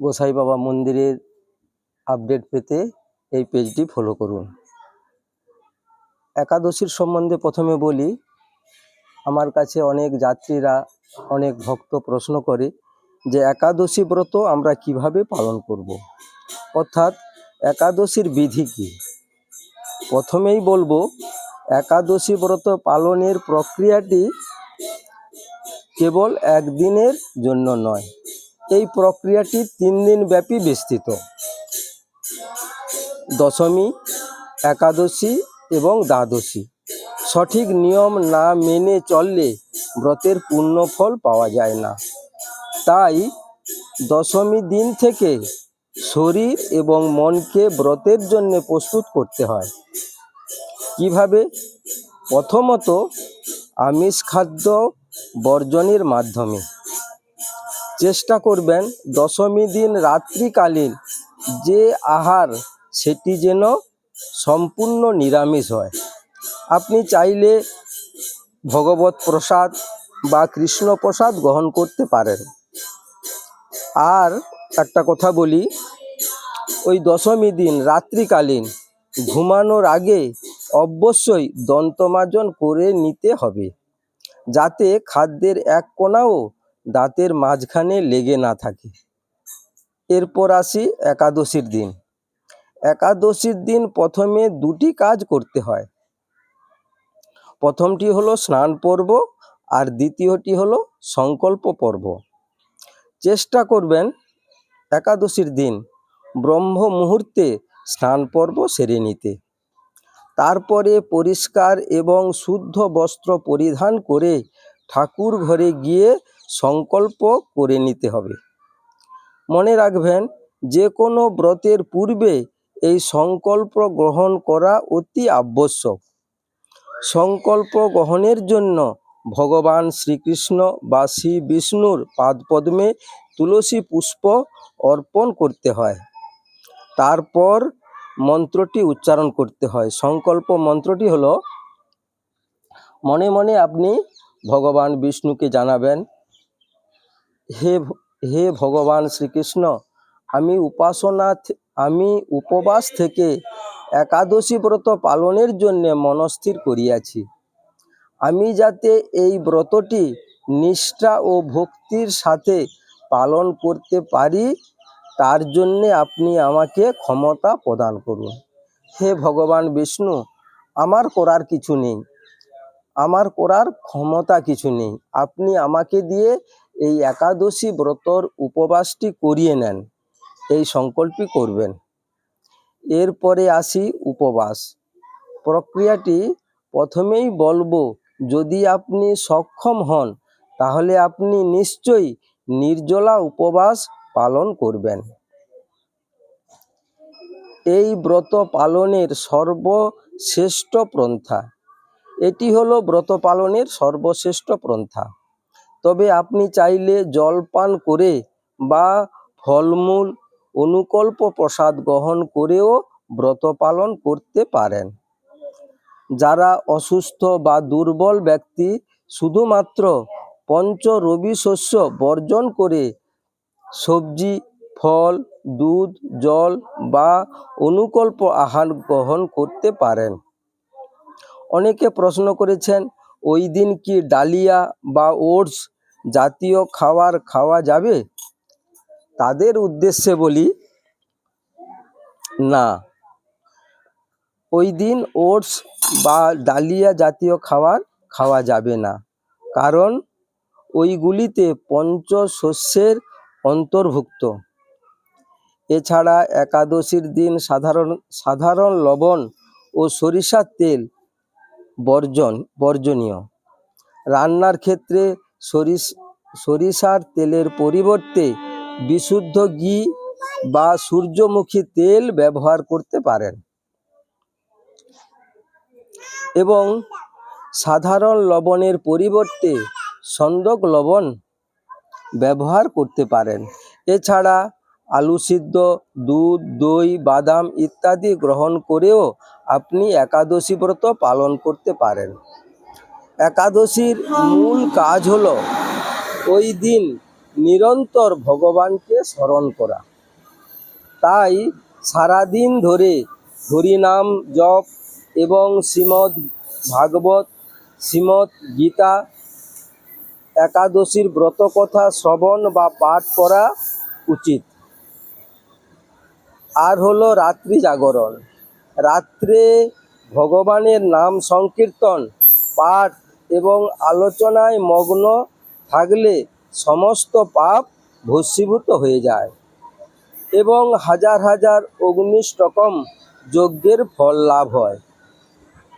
গোসাই বাবা মন্দিরের আপডেট পেতে এই পেজটি ফলো করুন। একাদশীর সম্বন্ধে প্রথমে বলি, আমার কাছে অনেক যাত্রীরা, অনেক ভক্ত প্রশ্ন করে যে একাদশী ব্রত আমরা কিভাবে পালন করব, অর্থাৎ একাদশীর বিধি কী। প্রথমেই বলবো, একাদশী ব্রত পালনের প্রক্রিয়াটি কেবল একদিনের জন্য নয়, এই প্রক্রিয়াটি 3 দিন ব্যাপী বিস্তৃত। দশমী, একাদশী এবং দ্বাদশী সঠিক নিয়ম না মেনে চললে ব্রতের পূর্ণ ফল পাওয়া যায় না। তাই দশমী দিন থেকে শরীর এবং মনকে ব্রতের জন্য প্রস্তুত করতে হয়। কিভাবে? প্রথমত, আমিষ খাদ্য বর্জনের মাধ্যমে। চেষ্টা করবেন দশমী দিন রাত্রিকালীন যে আহার সেটি যেন সম্পূর্ণ নিরামিষ হয়। আপনি চাইলে ভগবত প্রসাদ বা কৃষ্ণ প্রসাদ গ্রহণ করতে পারেন। আর একটা কথা বলি, ওই দশমী দিন রাত্রিকালীন ঘুমানোর আগে অবশ্যই দন্তমার্জন করে নিতে হবে, যাতে খাদ্যের এক কোণাও দাঁতের মাঝখানে লেগে না থাকে। এরপর আসি একাদশীর দিন। একাদশীর দিন প্রথমে 2টি কাজ করতে হয়। প্রথমটি হলো স্নান পর্ব আর দ্বিতীয়টি হলো সংকল্প পর্ব। চেষ্টা করবেন একাদশীর দিন ব্রহ্ম মুহূর্তে স্নান পর্ব সেরে নিতে। তারপরে পরিষ্কার এবং শুদ্ধ বস্ত্র পরিধান করে ঠাকুর ঘরে গিয়ে সংকল্প করে নিতে হবে। মনে রাখবেন, যে কোনো ব্রতের পূর্বে এই সংকল্প গ্রহণ করা অতি আবশ্যক। সংকল্প গ্রহণের জন্য ভগবান শ্রীকৃষ্ণ বা শ্রী বিষ্ণুর পাদপদ্মে তুলসী পুষ্প অর্পণ করতে হয়। তারপর মন্ত্রটি উচ্চারণ করতে হয়। সংকল্প মন্ত্রটি হলো, মনে মনে আপনি ভগবান বিষ্ণুকে জানাবেন, হে ভগবান শ্রীকৃষ্ণ, আমি উপবাস থেকে একাদশী ব্রত পালনের জন্য মনস্থির করিয়াছি। আমি যাতে এই ব্রতটি নিষ্ঠা ও ভক্তির সাথে পালন করতে পারি, তার জন্যে আপনি আমাকে ক্ষমতা প্রদান করুন। হে ভগবান বিষ্ণু, আমার করার কিছু নেই, আমার করার ক্ষমতা কিছু নেই, আপনি আমাকে দিয়ে এই একাদশী ব্রতর উপবাসটি করিয়ে নেন, এই সংকল্পই করবেন। এরপরে আসি উপবাস প্রক্রিয়াটি। প্রথমেই বলবো, যদি আপনি সক্ষম হন তাহলে আপনি নিশ্চয়ই নির্জলা উপবাস পালন করবেন। এই ব্রত পালনের সর্বশ্রেষ্ঠ পন্থা। এটি হলো ব্রত পালনের সর্বশ্রেষ্ঠ পন্থা। তবে আপনি চাইলে জল পান করে বা ফলমূল অনুকল্প প্রসাদ গ্রহণ করেও ব্রত পালন করতে পারেন। যারা অসুস্থ বা দুর্বল ব্যক্তি শুধুমাত্র পঞ্চ রবি শস্য বর্জন করে সবজি, ফল, দুধ, জল বা অনুকল্প আহার গ্রহণ করতে পারেন। অনেকে প্রশ্ন করেছেন, ওই দিন কি ডালিয়া বা ওটস জাতীয় খাবার খাওয়া যাবে? তাদের উদ্দেশ্যে বলি, না, ওই দিন ওটস বা ডালিয়া জাতীয় খাবার খাওয়া যাবে না, কারণ ওইগুলিতে পঞ্চশস্যের অন্তর্ভুক্ত। এছাড়া একাদশীর দিন সাধারণ লবণ ও সরিষার তেল বর্জনীয়। রান্নার ক্ষেত্রে সরিষার তেলের পরিবর্তে বিশুদ্ধ ঘি বা সূর্যমুখী তেল ব্যবহার করতে পারেন এবং সাধারণ লবণের পরিবর্তে সন্দক লবণ ব্যবহার করতে পারেন। এছাড়া আলু সিদ্ধ, দুধ, দই, বাদাম ইত্যাদি গ্রহণ করেও আপনি একাদশী ব্রত পালন করতে পারেন। একাদশীর মূল কাজ হলো ওই দিন নিরন্তর ভগবানকে স্মরণ করা। তাই সারাদিন ধরে হরিনাম জপ এবং শ্রীমদ্ ভাগবত, শ্রীমদ্ গীতা, একাদশীর ব্রতকথা শ্রবণ বা পাঠ করা উচিত। আর হলো রাত্রি জাগরণ। রাত্রে ভগবানের নাম সংকীর্তন, পাঠ এবং আলোচনায় মগ্ন থাকলে সমস্ত পাপ ভস্মীভূত হয়ে যায় এবং হাজার হাজার অগ্নিষ্টকম যজ্ঞের ফল লাভ হয়।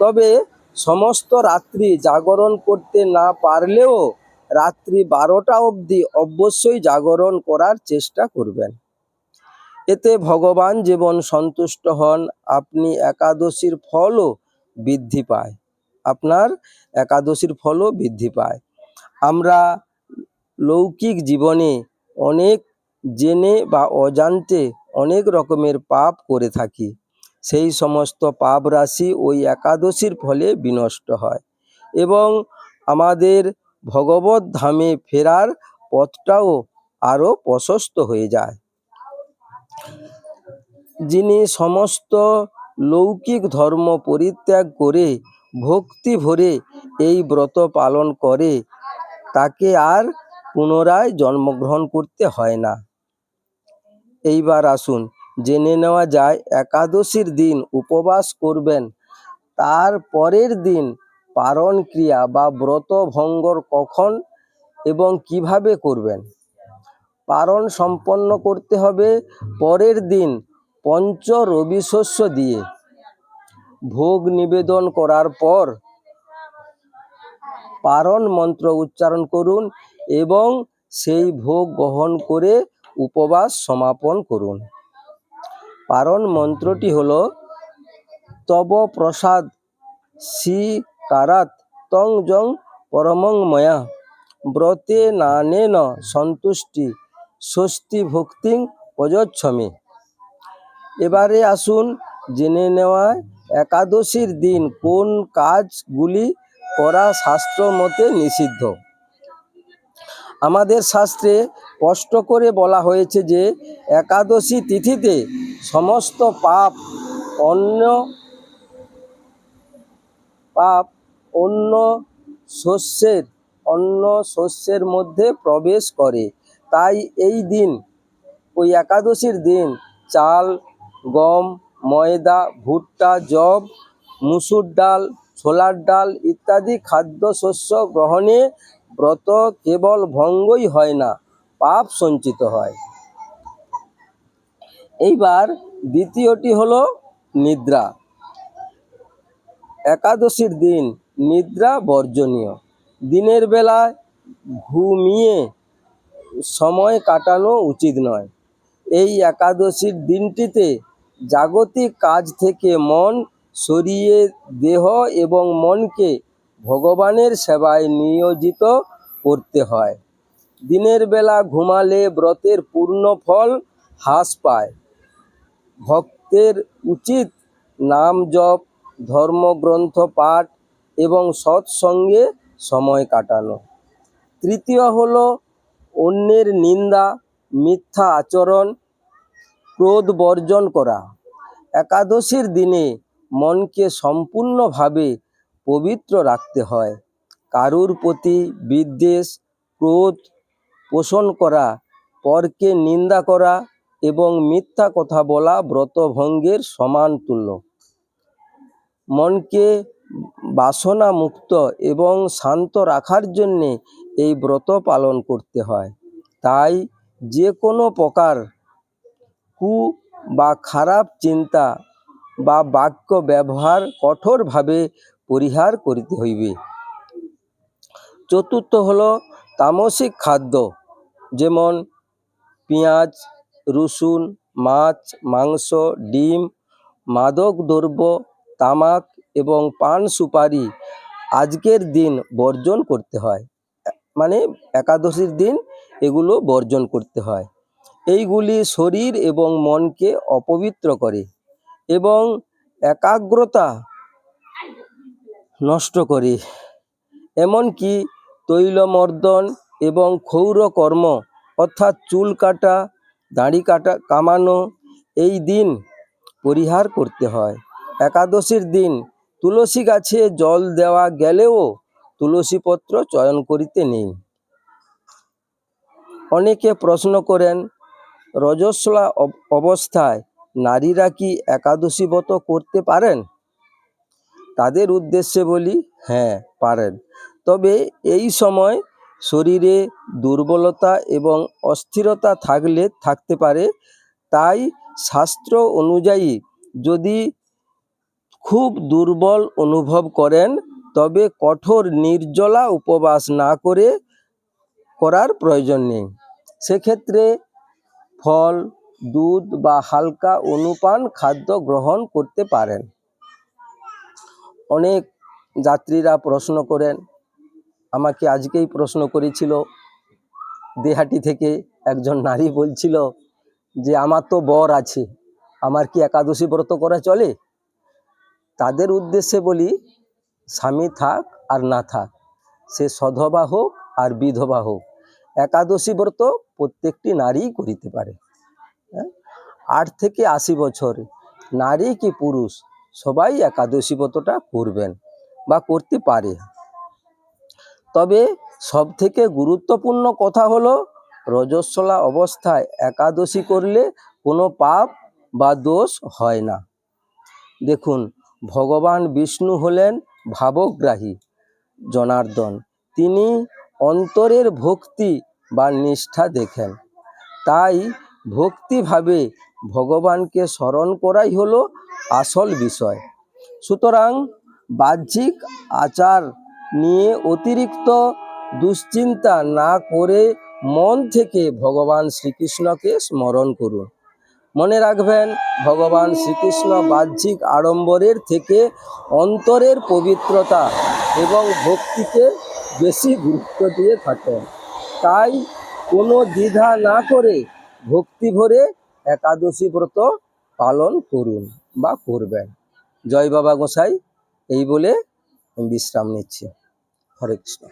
তবে সমস্ত রাত্রি জাগরণ করতে না পারলেও রাত্রি 12টা অবধি অবশ্যই জাগরণ করার চেষ্টা করবেন। এতে ভগবান যেমন সন্তুষ্ট হন, আপনি একাদশীর ফলও বৃদ্ধি পায়, আপনার একাদশীর ফলও বৃদ্ধি পায়। আমরা লৌকিক জীবনে অনেক জেনে বা অজান্তে অনেক রকমের পাপ করে থাকি। সেই সমস্ত পাপ রাশি ওই একাদশীর ফলে বিনষ্ট হয় এবং আমাদের ভগবত ধামে ফেরার পথটাও আরও প্রশস্ত হয়ে যায়। যিনি সমস্ত লৌকিক ধর্ম পরিত্যাগ করে ভক্তি ভরে এই ব্রত পালন করে, তাকে আর পুনরায় জন্মগ্রহণ করতে হয় না। এইবার আসুন জেনে নেওয়া যায় একাদশীর দিন উপবাস করবেন, তার পরের দিন পারণ ক্রিয়া বা ব্রত ভঙ্গর কখন এবং কিভাবে করবেন। পারণ সম্পন্ন করতে হবে পরের দিন পঞ্চ রবি শস্য দিয়ে। ভোগ নিবেদন করার পর পারণ মন্ত্র উচ্চারণ করুন এবং সেই ভোগ গ্রহণ করে উপবাস সমাপন করুন। পারণ মন্ত্রটি হলো তব প্রসাদ স্বীকারাৎ তং জং পরমং ময়া ব্রতে নানেন সন্তুষ্টি স্বস্তি ভক্তিং প্রযচ্ছমে। এবারে আসুন জেনে নেওয়া একাদশীর দিন কোন কাজগুলি করা শাস্ত্র মতে নিষিদ্ধ। আমাদের শাস্ত্রে স্পষ্ট করে বলা হয়েছে যে একাদশী তিথিতে সমস্ত পাপ অন্য শস্যের মধ্যে প্রবেশ করে। তাই এই দিন, ওই একাদশীর দিন চাল, গম, ময়দা, ভুট্টা, যব, মুসুর ডাল, ছোলার ডাল ইত্যাদি খাদ্যশস্য গ্রহণে ব্রত কেবল ভঙ্গই হয় না, পাপ সঞ্চিত হয়। এইবার দ্বিতীয়টি হলো নিদ্রা। একাদশীর দিন নিদ্রা বর্জনীয়। দিনের বেলায় ঘুমিয়ে সময় কাটানো উচিত নয়। এই একাদশীর দিনটিতে জাগতিক কাজ থেকে মন সরিয়ে দেহ এবং মনকে ভগবানের সেবায় নিয়োজিত করতে হয়। দিনের বেলা ঘুমালে ব্রতের পূর্ণ ফল হ্রাস পায়। ভক্তের উচিত নাম জপ, ধর্মগ্রন্থ পাঠ এবং সৎসঙ্গে সময় কাটানো। তৃতীয় হলো অন্যের নিন্দা, মিথ্যা আচরণ, ক্রোধ বর্জন করা। একাদশীর দিনে মনকে সম্পূর্ণভাবে পবিত্র রাখতে হয়। কারুর প্রতি বিদ্বেষ, ক্রোধ পোষণ করা, পরকে নিন্দা করা এবং মিথ্যা কথা বলা ব্রতভঙ্গের সমান তুল্য। মনকে বাসনা মুক্ত এবং শান্ত রাখার জন্যে এই ব্রত পালন করতে হয়। তাই যে কোনো প্রকার কু বা খারাপ চিন্তা বা বাক্য ব্যবহার কঠোরভাবে পরিহার করিতে হইবে। চতুর্থ হলো তামসিক খাদ্য, যেমন পেঁয়াজ, রসুন, মাছ, মাংস, ডিম, মাদক দ্রব্য, তামাক এবং পান সুপারি আজকের দিন বর্জন করতে হয়। মানে একাদশীর দিন এগুলো বর্জন করতে হয়। এইগুলি শরীর এবং মনকে অপবিত্র করে এবং একাগ্রতা নষ্ট করে। এমনকি তৈলমর্দন এবং ক্ষৌর কর্ম অর্থাৎ চুল কাটা, দাড়ি কামানো এই দিন পরিহার করতে হয়। একাদশীর দিন তুলসী গাছে জল দেওয়া গেলেও তুলসী পত্র চয়ন করিতে নেই। অনেকে প্রশ্ন করেন, রজস্বলা অবস্থায় নারীরা কি একাদশী ব্রত করতে পারেন? তাদের উদ্দেশ্যে বলি, হ্যাঁ পারেন, তবে এই সময় শরীরে দুর্বলতা এবং অস্থিরতা থাকতে পারে। তাই শাস্ত্র অনুযায়ী যদি খুব দুর্বল অনুভব করেন তবে কঠোর নির্জলা উপবাস না করার প্রয়োজন নেই। সেক্ষেত্রে ফল, দুধ বা হালকা অনুপান খাদ্য গ্রহণ করতে পারেন। অনেক যাত্রীরা প্রশ্ন করেন, আমাকে আজকেই প্রশ্ন করেছিল দেহাটি থেকে একজন নারী, বলছিল যে আমার তো বর আছে, আমার কি একাদশী ব্রত করা চলে? তাদের উদ্দেশ্যে বলি, স্বামী থাক আর না থাক, সে সধবা হোক আর বিধবা হোক, একাদশী ব্রত প্রত্যেকটি নারীই করিতে পারে। 8 থেকে 80 বছর নারী কি পুরুষ সবাই একাদশী ব্রতটা করবেন বা করতে পারে। তবে সব থেকে গুরুত্বপূর্ণ কথা হলো, রজস্বলা অবস্থায় একাদশী করলে কোনো পাপ বা দোষ হয় না। দেখুন, ভগবান বিষ্ণু হলেন ভাবগ্রাহী জনার্দন। তিনি অন্তরের ভক্তি বা নিষ্ঠা দেখেন। তাই ভক্তিভাবে ভগবানকে স্মরণ করাই হলো আসল বিষয়। সুতরাং বাহ্যিক আচার নিয়ে অতিরিক্ত দুশ্চিন্তা না করে মন থেকে ভগবান শ্রীকৃষ্ণকে স্মরণ করুন। মনে রাখবেন, ভগবান শ্রীকৃষ্ণ বাহ্যিক আড়ম্বরের থেকে অন্তরের পবিত্রতা এবং ভক্তিকে বেশি গুরুত্ব দিয়ে থাকেন। তাই কোনো দ্বিধা না করে ভক্তি ভরে একাদশী ব্রত পালন করুন বা করবেন। জয় বাবা গোসাই, এই বলে বিশ্রাম নিচ্ছি। হরে কৃষ্ণ।